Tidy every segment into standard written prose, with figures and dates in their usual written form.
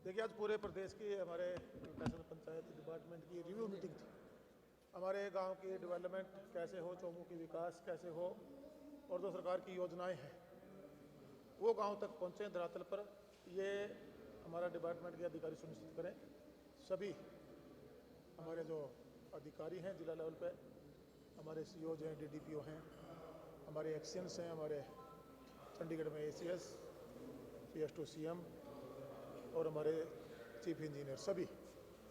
देखिए, आज पूरे प्रदेश की हमारे तहसील पंचायत डिपार्टमेंट की रिव्यू मीटिंग थी। हमारे गांव की डेवलपमेंट कैसे हो, चौमुखी विकास कैसे हो और जो सरकार की योजनाएं हैं वो गांव तक पहुंचे धरातल पर। ये हमारा डिपार्टमेंट के अधिकारी सुनिश्चित करें। सभी हमारे जो अधिकारी हैं जिला लेवल पे, हमारे सीओ हैं, डीडीपीओ हैं, हमारे एक्सीएंस हैं, हमारे चंडीगढ़ में एसीएस, CS2 CM और हमारे चीफ इंजीनियर, सभी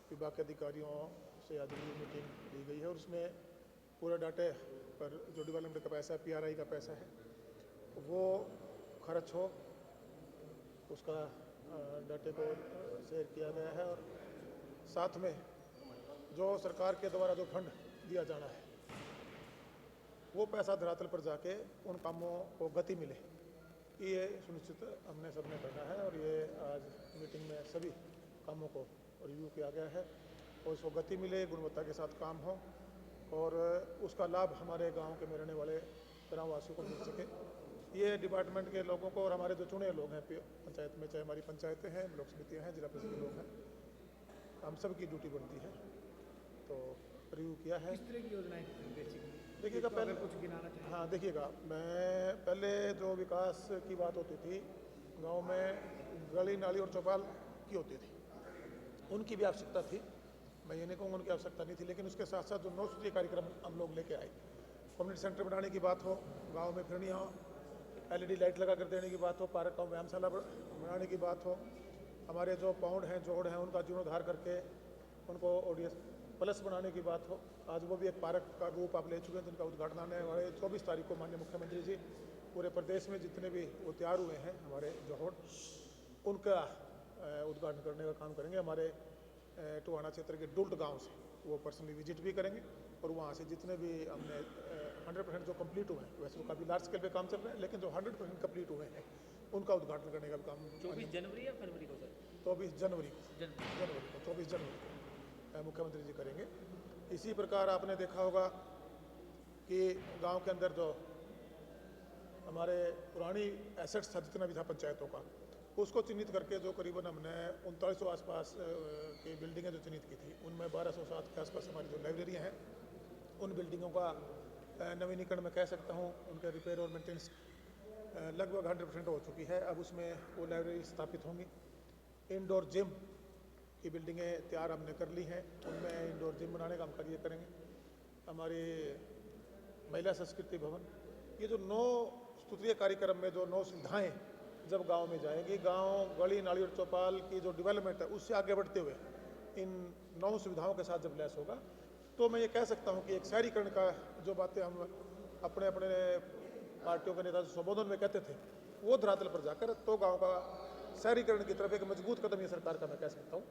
विभाग के अधिकारियों से आज रिव्यू मीटिंग ली गई है। और उसमें पूरे डाटे पर जो डेवलपमेंट का पैसा है, PRI का पैसा है, वो खर्च हो, उसका डाटे को शेयर किया गया है। और साथ में जो सरकार के द्वारा जो फंड दिया जाना है वो पैसा धरातल पर जाके उन कामों को गति मिले, ये सुनिश्चित हमने सबने करना है। और ये आज मीटिंग में सभी कामों को रिव्यू किया गया है और उसको गति मिले, गुणवत्ता के साथ काम हो और उसका लाभ हमारे गांव के में रहने वाले ग्रामवासियों को मिल सके। ये डिपार्टमेंट के लोगों को और हमारे जो चुने लोग हैं पंचायत में, चाहे हमारी पंचायतें हैं, ब्लॉक समितियाँ हैं, जिला परिषद के लोग हैं, हम सब की ड्यूटी बनती है। तो रिव्यू किया है। किस तरह की योजनाएं देखिएगा पहले कुछ गिनाना चाहिए? हाँ, देखिएगा, मैं पहले जो विकास की बात होती थी गांव में, गली नाली और चौपाल की होती थी, उनकी भी आवश्यकता थी। मैं ये नहीं कहूँगा उनकी आवश्यकता नहीं थी, लेकिन उसके साथ साथ जो 9 सूत्रीय कार्यक्रम हम लोग लेके आए, कम्युनिटी सेंटर बनाने की बात हो, गाँव में फिरनियाँ LED लाइट लगा कर देने की बात हो, पार्क का व्यायामशाला बनाने की बात हो, हमारे जो पाउंड हैं, जोड़ हैं, उनका जीर्णोद्धार करके उनको ODS प्लस बनाने की बात हो। आज वो भी एक पार्क का रूप आप ले चुके हैं, जिनका उद्घाटन आने वाले 24 तारीख को माननीय मुख्यमंत्री जी पूरे प्रदेश में जितने भी वो तैयार हुए हैं हमारे जोहड़, उनका उद्घाटन करने का काम करेंगे। हमारे टोहाना क्षेत्र के डुल्ट गांव से वो पर्सनली विजिट भी करेंगे और वहाँ से जितने भी हमने 100% जो कंप्लीट हुए हैं, वैसे तो काफ़ी लार्ज स्केल पे काम चल रहे हैं, लेकिन जो 100% कंप्लीट हुए हैं उनका उद्घाटन करने का भी काम 24 जनवरी या फरवरी को सर? 24 जनवरी को 24 जनवरी को मुख्यमंत्री जी करेंगे। इसी प्रकार आपने देखा होगा कि गांव के अंदर जो हमारे पुरानी एसेट्स था, जितना भी था पंचायतों का, उसको चिन्हित करके जो करीबन हमने 3900 आसपास की बिल्डिंगें जो चिन्हित की थी, उनमें 1207 के आसपास हमारी जो लाइब्रेरियाँ हैं, उन बिल्डिंगों का नवीनीकरण मैं कह सकता हूँ, उनके रिपेयर और मेंटेनेंस लगभग 100% हो चुकी है। अब उसमें वो लाइब्रेरी स्थापित होंगी। इंडोर जिम की बिल्डिंगें तैयार हमने कर ली हैं, उनमें इंडोर जिम बनाने का हम कार्य करेंगे। हमारी महिला संस्कृति भवन, ये जो 9 सूत्रीय कार्यक्रम में जो 9 सुविधाएं जब गांव में जाएंगी, गांव गली नाली और चौपाल की जो डेवलपमेंट है उससे आगे बढ़ते हुए इन 9 सुविधाओं के साथ जब लैस होगा, तो मैं ये कह सकता हूँ कि एक शहरीकरण का जो बातें हम अपने अपने पार्टियों के नेता संबोधन में कहते थे, वो धरातल पर जाकर तो गाँव का शहरीकरण की तरफ एक मजबूत कदम ये सरकार का मैं कह सकता हूँ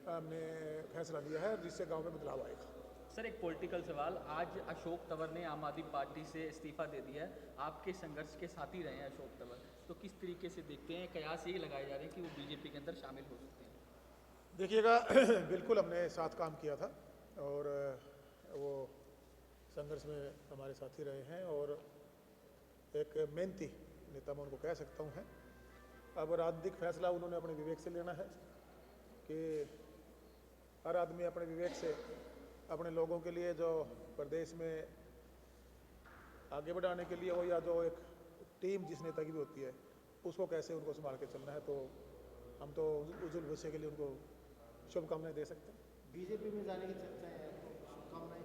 हमने फैसला लिया है, जिससे गांव में बदलाव आएगा। सर, एक पॉलिटिकल सवाल, आज अशोक तंवर ने आम आदमी पार्टी से इस्तीफा दे दिया है। आपके संघर्ष के साथी रहे हैं अशोक तंवर, तो किस तरीके से देखते हैं? कयास ये लगाए जा रहे हैं कि वो बीजेपी के अंदर शामिल हो सकते हैं। देखिएगा, बिल्कुल हमने साथ काम किया था और वो संघर्ष में हमारे साथी रहे हैं और एक मेहनती नेता मैं उनको कह सकता हूँ है। अब राजनीतिक फैसला उन्होंने अपने विवेक से लेना है कि हर आदमी अपने विवेक से अपने लोगों के लिए जो प्रदेश में आगे बढ़ाने के लिए हो, या जो एक टीम जिस नेता की भी होती है, उसको कैसे उनको संभाल के चलना है। तो हम तो उज्जवल भविष्य के लिए उनको शुभकामनाएं दे सकते हैं। बीजेपी में जाने की चर्चा है, शुभकामनाएं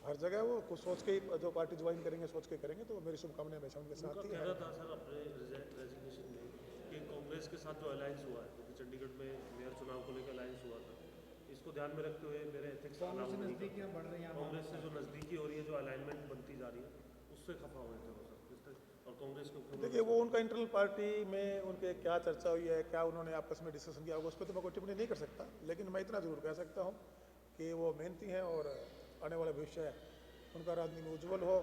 हर जगह वो कुछ सोच के ही जो पार्टी ज्वाइन करेंगे सोच के करेंगे, तो मेरी शुभकामनाएं हमेशा उनके साथ ही कहना था सर अपने रेजिग्नेशन में कि कांग्रेस के साथ जो अलायंस हुआ है, क्योंकि चंडीगढ़ में मेयर चुनाव को लेकर अलायंस हुआ था, इसको ध्यान में रखते हुए मेरे एथिक्स कांग्रेस से नजदीकियां बढ़ रही हैं, कांग्रेस से जो नज़दीकी हो रही है, जो अलाइनमेंट बनती जा रही है, उससे खफा हुए थे वो सर। और कांग्रेस के देखिए, वो उनका इंटरनल पार्टी में उनके क्या चर्चा हुई है, क्या उन्होंने आपस में डिस्कशन किया होगा, उस पर तो मैं कोई टिप्पणी नहीं कर सकता, लेकिन मैं इतना जरूर कह सकता हूँ कि वो मेहनती हैं और आने वाला भविष्य उनका राजनीति में उज्जवल हो,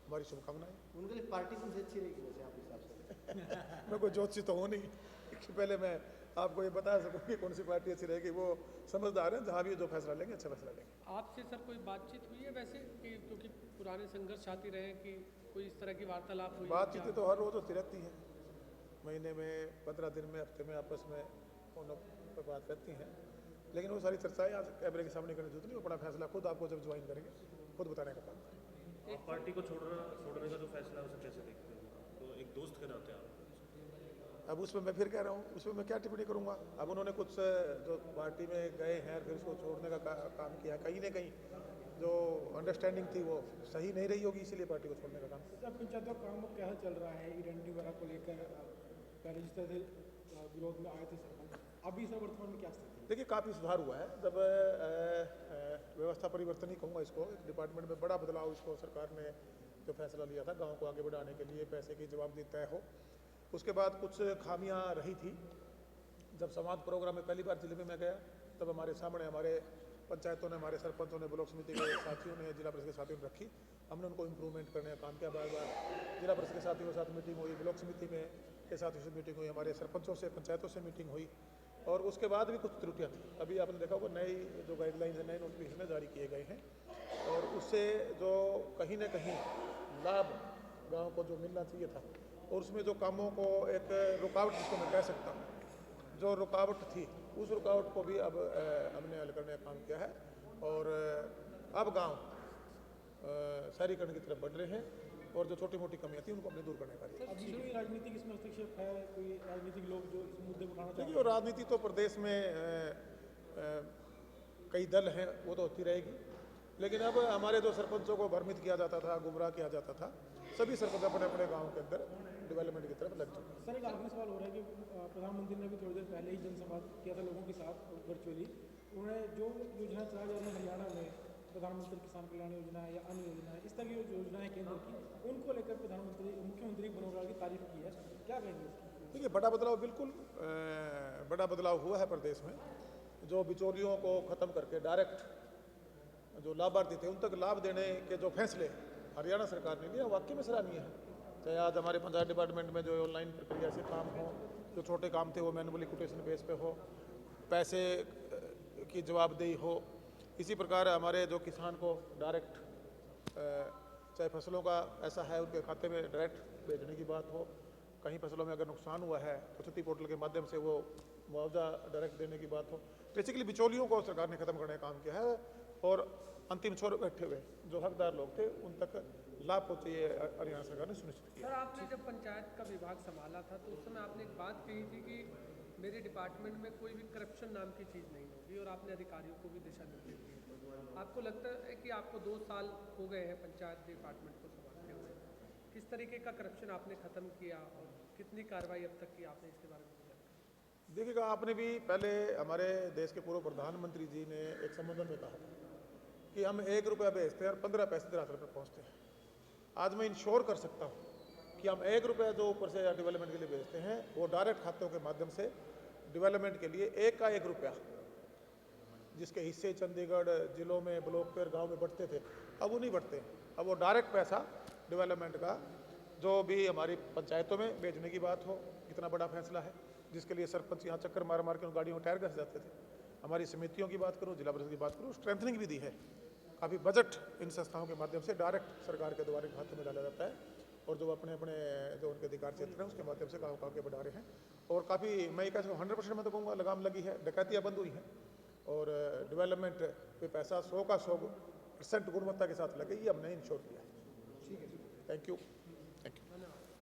हमारी शुभकामनाएं। उनके लिए पार्टी कौन सी अच्छी रहेगी वैसे आप हिसाब से? मैं कोई ज्योतिषी तो हूँ नहीं कि पहले मैं आपको ये बता सकूँ कि कौन सी पार्टी अच्छी रहेगी। वो समझदार हैं, जहाँ भी जो फैसला लेंगे अच्छा फैसला लेंगे। आपसे सर कोई बातचीत हुई है वैसे कि क्योंकि पुराने संघर्ष साथी रहे हैं, कि कोई इस तरह की वार्तालाप हुई है? बातचीतें तो हर रोज़ होती रहती हैं, महीने में, 15 दिन में, हफ्ते में आपस में फोन पर बात करती हैं, लेकिन वो सारी चर्चाएं आज कैमरे के सामने करने की जरूरत नहीं। वो अपना फैसला खुद आपको जब ज्वाइन करेंगे खुद बताने का काम करेंगे। आप पार्टी को छोड़ने का जो फैसला है उसे कैसे देखते हैं? तो एक दोस्त के नाते आप अब उसमें मैं फिर कह रहा हूँ, उसमें मैं क्या टिप्पणी करूँगा। अब उन्होंने कुछ जो पार्टी में गए हैं फिर उसको छोड़ने का काम किया, कहीं ना कहीं जो अंडरस्टैंडिंग थी वो सही नहीं रही होगी, इसीलिए पार्टी को छोड़ने का काम किया। सर पंचायतों का काम कैसा चल रहा है इडेंटिटी वगैरह को लेकर? पहले जिस तरह से विरोध में आए थे सरपंच, अभी सर वर्तमान में क्या स्थिति है? देखिए काफ़ी सुधार हुआ है। जब व्यवस्था परिवर्तन ही कहूँगा इसको, एक डिपार्टमेंट में बड़ा बदलाव इसको सरकार ने जो फैसला लिया था गांव को आगे बढ़ाने के लिए, पैसे की जवाबदेही तय हो, उसके बाद कुछ खामियां रही थी। जब संवाद प्रोग्राम में पहली बार जिले में मैं गया तब हमारे सामने हमारे पंचायतों ने, हमारे सरपंचों ने, ब्लॉक समिति के साथियों ने, जिला परिषद के साथियों ने रखी। हमने उनको इम्प्रूवमेंट करने का काम किया। बार बार जिला परिषद के साथियों के साथ मीटिंग हुई, ब्लॉक समिति में के साथियों से मीटिंग हुई, हमारे सरपंचों से, पंचायतों से मीटिंग हुई, और उसके बाद भी कुछ त्रुटियां थी। अभी आपने देखा होगा नई जो गाइडलाइंस है, नए नोटिफिकेशन जारी किए गए हैं, और उससे जो कहीं ना कहीं लाभ गाँव को जो मिलना चाहिए था, और उसमें जो कामों को एक रुकावट जिसको मैं कह सकता हूँ, जो रुकावट थी उस रुकावट को भी अब हमने हल करने का काम किया है। और अब गांव शहरीकरण की तरफ बढ़ रहे हैं, और जो छोटी मोटी कमियां थी उनको अपने दूर करने का कार्य। अभी कोई राजनीतिक इसमें हस्तक्षेप है? कोई राजनीतिक लोग जो इस मुद्दे को उठाना चाहते देखिए वो राजनीति तो प्रदेश में कई दल हैं, वो तो होती रहेगी, लेकिन अब हमारे जो सरपंचों को भ्रमित किया जाता था, गुमराह किया जाता था, सभी सरपंच अपने अपने गाँव के अंदर डेवलपमेंट की तरफ लग चुके हैं। सर एक आखिरी सवाल हो रहा है कि प्रधानमंत्री ने भी थोड़ी देर पहले ही जनसंवाद किया था लोगों के साथ वर्चुअली। उन्होंने जो योजना चलाई जा रही है हरियाणा में, प्रधानमंत्री किसान कल्याण योजना है या अन्य योजना है, इस तरह की जो योजना है केंद्र की, उनको लेकर मुख्यमंत्री मनोहर की तारीफ की है, क्या कहेंगे? देखिए बड़ा बदलाव, बिल्कुल बड़ा बदलाव हुआ है प्रदेश में। जो बिचौलियों को ख़त्म करके डायरेक्ट जो लाभार्थी थे उन तक लाभ देने के जो फैसले हरियाणा सरकार ने लिया वाकई में सराहनीय है। चाहे आज हमारे पंचायत डिपार्टमेंट में जो ऑनलाइन प्रक्रिया से काम हो, जो छोटे काम थे वो मैनुअली कोटेशन बेस पे हो, पैसे की जवाबदेही हो, इसी प्रकार हमारे जो किसान को डायरेक्ट चाहे फसलों का ऐसा है उनके खाते में डायरेक्ट भेजने की बात हो, कहीं फसलों में अगर नुकसान हुआ है तो क्षति पोर्टल के माध्यम से वो मुआवजा डायरेक्ट देने की बात हो। बेसिकली बिचौलियों को सरकार ने खत्म करने का काम किया है, और अंतिम छोर बैठे हुए जो हकदार लोग थे उन तक लाभ पहुँचे ये हरियाणा सरकार ने सुनिश्चित किया। सर आपने जब पंचायत का विभाग संभाला था तो उस समय आपने एक बात कही थी कि मेरे डिपार्टमेंट में कोई भी करप्शन नाम की चीज़ नहीं होगी, और आपने अधिकारियों को भी दिशा निर्देश दिए। आपको लगता है कि आपको 2 साल हो गए हैं पंचायत डिपार्टमेंट को संभालते हुए, किस तरीके का करप्शन आपने ख़त्म किया और कितनी कार्रवाई अब तक की आपने, इसके बारे में कुछ जानकारी? देखिएगा, आपने भी पहले हमारे देश के पूर्व प्रधानमंत्री जी ने एक संबोधन में कहा था कि हम 1 रुपया भेजते हैं और 15 पैसे धरातल पर पहुँचते हैं। आज मैं इंश्योर कर सकता हूँ कि हम 1 रुपया जो ऊपर से डेवलपमेंट के लिए भेजते हैं वो डायरेक्ट खातों के माध्यम से डेवलपमेंट के लिए 1 का 1 रुपया, जिसके हिस्से चंडीगढ़ जिलों में, ब्लॉक पर, गांव में बढ़ते थे, अब वो नहीं बढ़ते। अब वो डायरेक्ट पैसा डेवलपमेंट का जो भी हमारी पंचायतों में भेजने की बात हो, इतना बड़ा फैसला है जिसके लिए सरपंच यहाँ चक्कर मार मार के उन गाड़ियों में टायर घस जाते थे। हमारी समितियों की बात करूँ, जिला परिषद की बात करूँ, स्ट्रेंथनिंग भी दी है। काफ़ी बजट इन संस्थाओं के माध्यम से डायरेक्ट सरकार के द्वारा खाते में डाला जाता है, और जो अपने अपने जो उनके अधिकार क्षेत्र हैं उसके माध्यम से गाँव को आगे बढ़ा रहे हैं। और काफ़ी मैं ये कह सकता हूँ 100% मैं तो कहूँगा लगाम लगी है, डकैतियाँ बंद हुई हैं, और डेवलपमेंट पे पैसा 100 का 100% गुणवत्ता के साथ लगे, ये हमने इंश्योर किया है। ठीक है, थैंक यू।